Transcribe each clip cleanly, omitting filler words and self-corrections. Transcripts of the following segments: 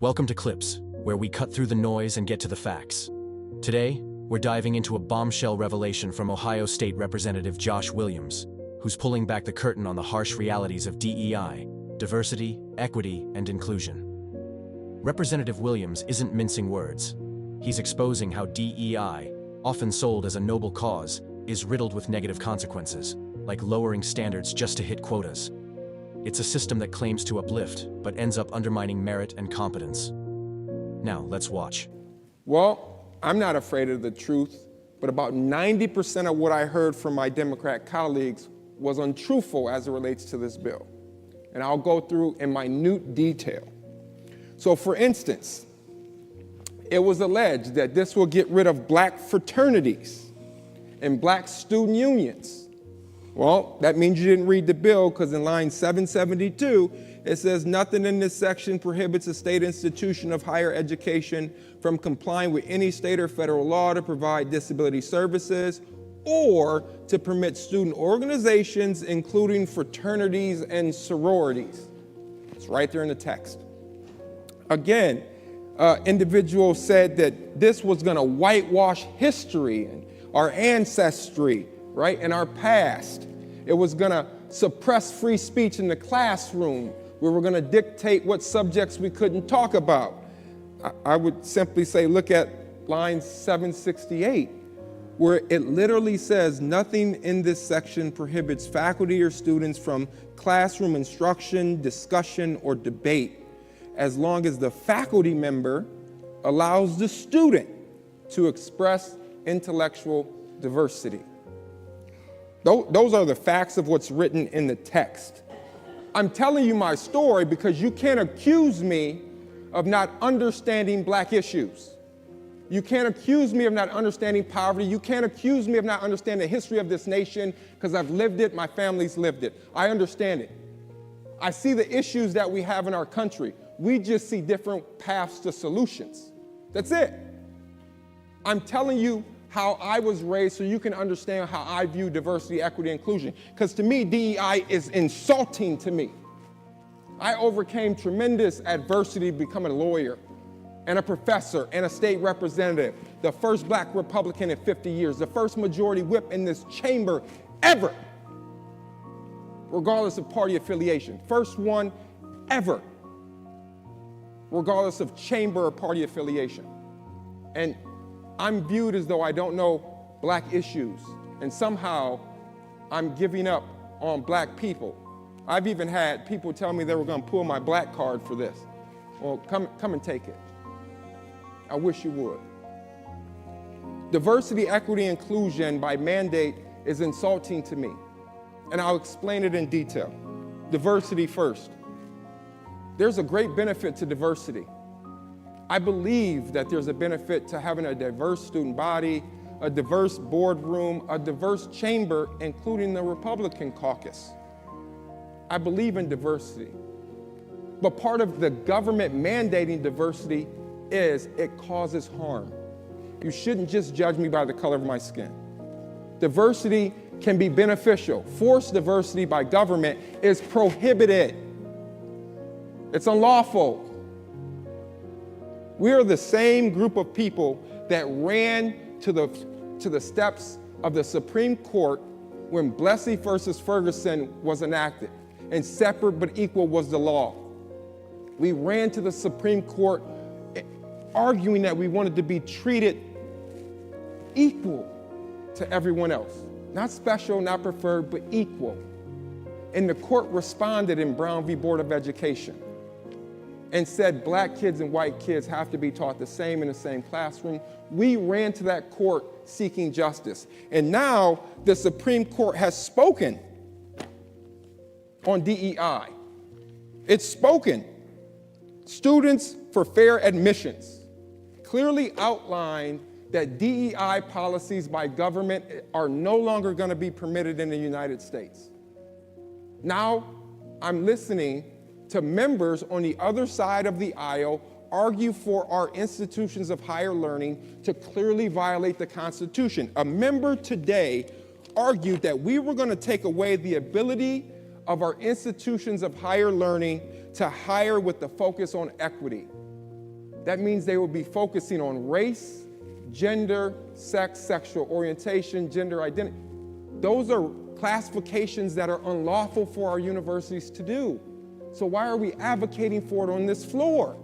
Welcome to Clips, where we cut through the noise and get to the facts. Today, we're diving into a bombshell revelation from Ohio State Representative Josh Williams, who's pulling back the curtain on the harsh realities of DEI, diversity, equity, and inclusion. Representative Williams isn't mincing words. He's exposing how DEI, often sold as a noble cause, is riddled with negative consequences, like lowering standards just to hit quotas. It's a system that claims to uplift, but ends up undermining merit and competence. Now, let's watch. Well, I'm not afraid of the truth, but about 90% of what I heard from my Democrat colleagues was untruthful as it relates to this bill. And I'll go through in minute detail. So for instance, it was alleged that this will get rid of black fraternities and black student unions. Well, that means you didn't read the bill, because in line 772, it says nothing in this section prohibits a state institution of higher education from complying with any state or federal law to provide disability services or to permit student organizations, including fraternities and sororities. It's right there in the text. Again, individual said that this was going to whitewash history and our ancestry, right, and our past. It was going to suppress free speech in the classroom. We were going to dictate what subjects we couldn't talk about. I would simply say, look at line 768, where it literally says nothing in this section prohibits faculty or students from classroom instruction, discussion, or debate, as long as the faculty member allows the student to express intellectual diversity. Those are the facts of what's written in the text. I'm telling you my story because you can't accuse me of not understanding black issues. You can't accuse me of not understanding poverty. You can't accuse me of not understanding the history of this nation, because I've lived it, my family's lived it. I understand it. I see the issues that we have in our country. We just see different paths to solutions. That's it. I'm telling you how I was raised so you can understand how I view diversity, equity, inclusion. Because to me, DEI is insulting to me. I overcame tremendous adversity to become a lawyer and a professor and a state representative, the first black Republican in 50 years, the first majority whip in this chamber ever, regardless of party affiliation. First one ever, regardless of chamber or party affiliation. And I'm viewed as though I don't know black issues, and somehow I'm giving up on black people. I've even had people tell me they were going to pull my black card for this. Well, come and take it. I wish you would. Diversity, equity, inclusion by mandate is insulting to me, and I'll explain it in detail. Diversity first. There's a great benefit to diversity. I believe that there's a benefit to having a diverse student body, a diverse boardroom, a diverse chamber, including the Republican caucus. I believe in diversity. But part of the government mandating diversity is it causes harm. You shouldn't just judge me by the color of my skin. Diversity can be beneficial. Forced diversity by government is prohibited. It's unlawful. We are the same group of people that ran to the steps of the Supreme Court when Plessy versus Ferguson was enacted, and separate but equal was the law. We ran to the Supreme Court arguing that we wanted to be treated equal to everyone else. Not special, not preferred, but equal. And the court responded in Brown v. Board of Education and said black kids and white kids have to be taught the same in the same classroom. We ran to that court seeking justice. And now the Supreme Court has spoken on DEI. It's spoken. Students for Fair Admissions clearly outlined that DEI policies by government are no longer going to be permitted in the United States. Now I'm listening to members on the other side of the aisle argue for our institutions of higher learning to clearly violate the Constitution. A member today argued that we were going to take away the ability of our institutions of higher learning to hire with the focus on equity. That means they will be focusing on race, gender, sex, sexual orientation, gender identity. Those are classifications that are unlawful for our universities to do. So why are we advocating for it on this floor?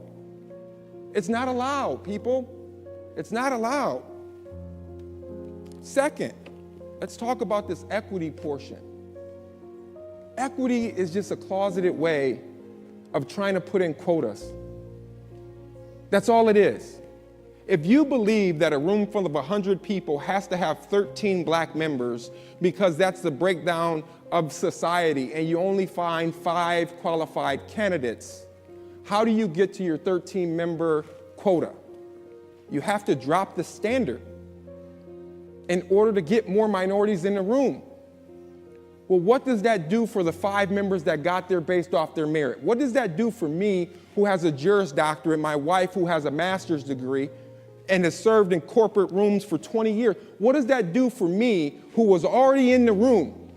It's not allowed, people. It's not allowed. Second, let's talk about this equity portion. Equity is just a closeted way of trying to put in quotas. That's all it is. If you believe that a room full of 100 people has to have 13 black members because that's the breakdown of society and you only find 5 qualified candidates, how do you get to your 13-member quota? You have to drop the standard in order to get more minorities in the room. Well, what does that do for the 5 members that got there based off their merit? What does that do for me, who has a Juris Doctorate, my wife who has a master's degree and has served in corporate rooms for 20 years? What does that do for me, who was already in the room?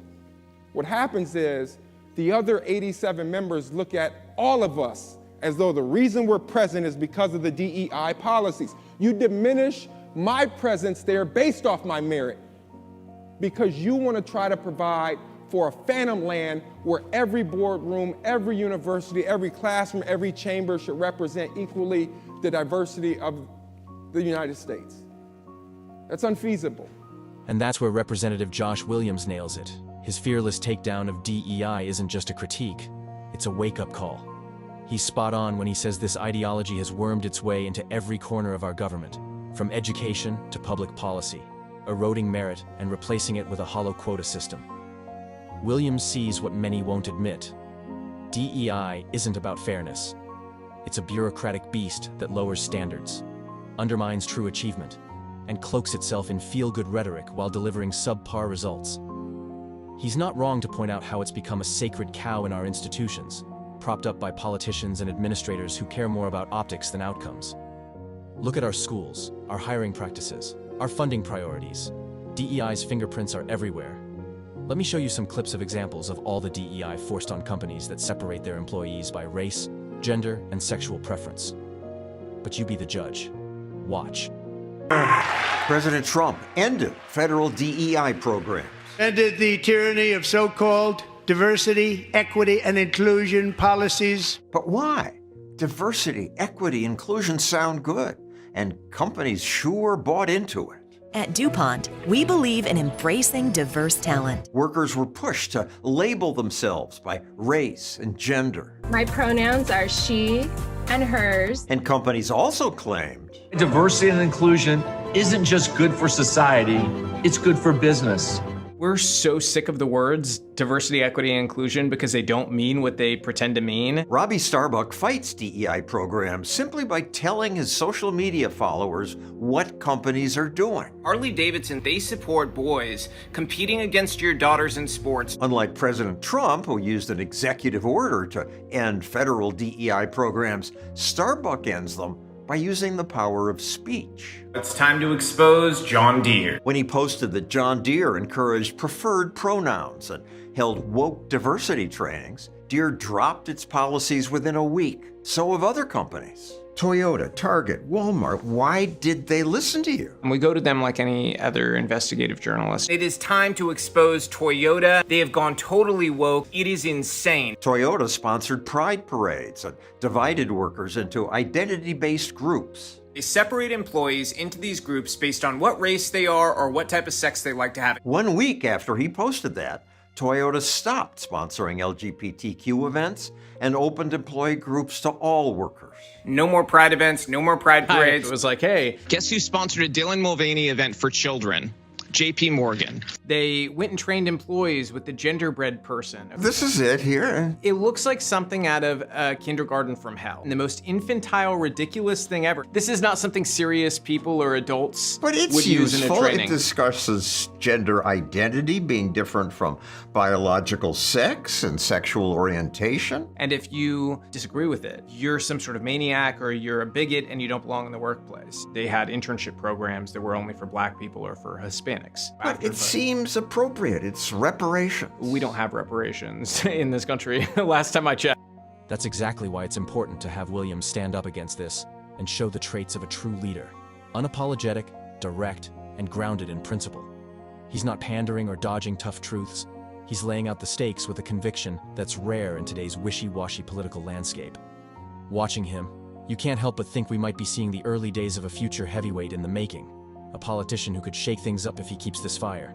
What happens is the other 87 members look at all of us as though the reason we're present is because of the DEI policies. You diminish my presence there based off my merit because you want to try to provide for a phantom land where every boardroom, every university, every classroom, every chamber should represent equally the diversity of the United States. That's unfeasible. And that's where Representative Josh Williams nails it. His fearless takedown of DEI isn't just a critique, it's a wake-up call. He's spot on when he says this ideology has wormed its way into every corner of our government, from education to public policy, eroding merit and replacing it with a hollow quota system. Williams sees what many won't admit. DEI isn't about fairness. It's a bureaucratic beast that lowers standards, undermines true achievement, and cloaks itself in feel-good rhetoric while delivering subpar results. He's not wrong to point out how it's become a sacred cow in our institutions, propped up by politicians and administrators who care more about optics than outcomes. Look at our schools, our hiring practices, our funding priorities. DEI's fingerprints are everywhere. Let me show you some clips of examples of all the DEI forced on companies that separate their employees by race, gender, and sexual preference. But you be the judge. Watch. President Trump ended federal DEI programs. Ended the tyranny of so-called diversity, equity, and inclusion policies. But why? Diversity, equity, inclusion sound good, and companies sure bought into it. At DuPont, we believe in embracing diverse talent. Workers were pushed to label themselves by race and gender. My pronouns are she and hers. And companies also claimed diversity and inclusion isn't just good for society, it's good for business. We're so sick of the words diversity, equity, and inclusion because they don't mean what they pretend to mean. Robbie Starbuck fights DEI programs simply by telling his social media followers what companies are doing. Harley-Davidson, they support boys competing against your daughters in sports. Unlike President Trump, who used an executive order to end federal DEI programs, Starbuck ends them by using the power of speech. It's time to expose John Deere. When he posted that John Deere encouraged preferred pronouns and held woke diversity trainings, Deere dropped its policies within a week. So have other companies. Toyota, Target, Walmart, why did they listen to you? And we go to them like any other investigative journalist. It is time to expose Toyota. They have gone totally woke. It is insane. Toyota sponsored pride parades and divided workers into identity-based groups. They separate employees into these groups based on what race they are or what type of sex they like to have. 1 week after he posted that, Toyota stopped sponsoring LGBTQ events and opened employee groups to all workers. No more pride events, no more pride parades. It was like, hey, guess who sponsored a Dylan Mulvaney event for children? JP Morgan. they went and trained employees with the genderbread person. This is it here. It looks like something out of Kindergarten from Hell. And the most infantile, ridiculous thing ever. This is not something serious people or adults would use in a training. It discusses gender identity being different from biological sex and sexual orientation. And if you disagree with it, you're some sort of maniac or you're a bigot and you don't belong in the workplace. They had internship programs that were only for black people or for Hispanics. But it seems appropriate. It's reparations. We don't have reparations in this country, last time I checked. That's exactly why it's important to have Williams stand up against this. and show the traits of a true leader. Unapologetic, direct, and grounded in principle. He's not pandering or dodging tough truths. He's laying out the stakes with a conviction that's rare in today's wishy-washy political landscape. Watching him, you can't help but think we might be seeing the early days of a future heavyweight in the making, a politician who could shake things up if he keeps this fire.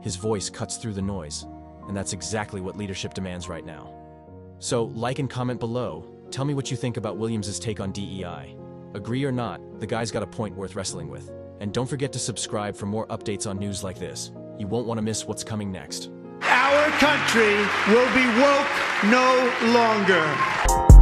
His voice cuts through the noise, and that's exactly what leadership demands right now. So, like and comment below. Tell me what you think about Williams' take on DEI. Agree or not, the guy's got a point worth wrestling with. And don't forget to subscribe for more updates on news like this. You won't want to miss what's coming next. Our country will be woke no longer.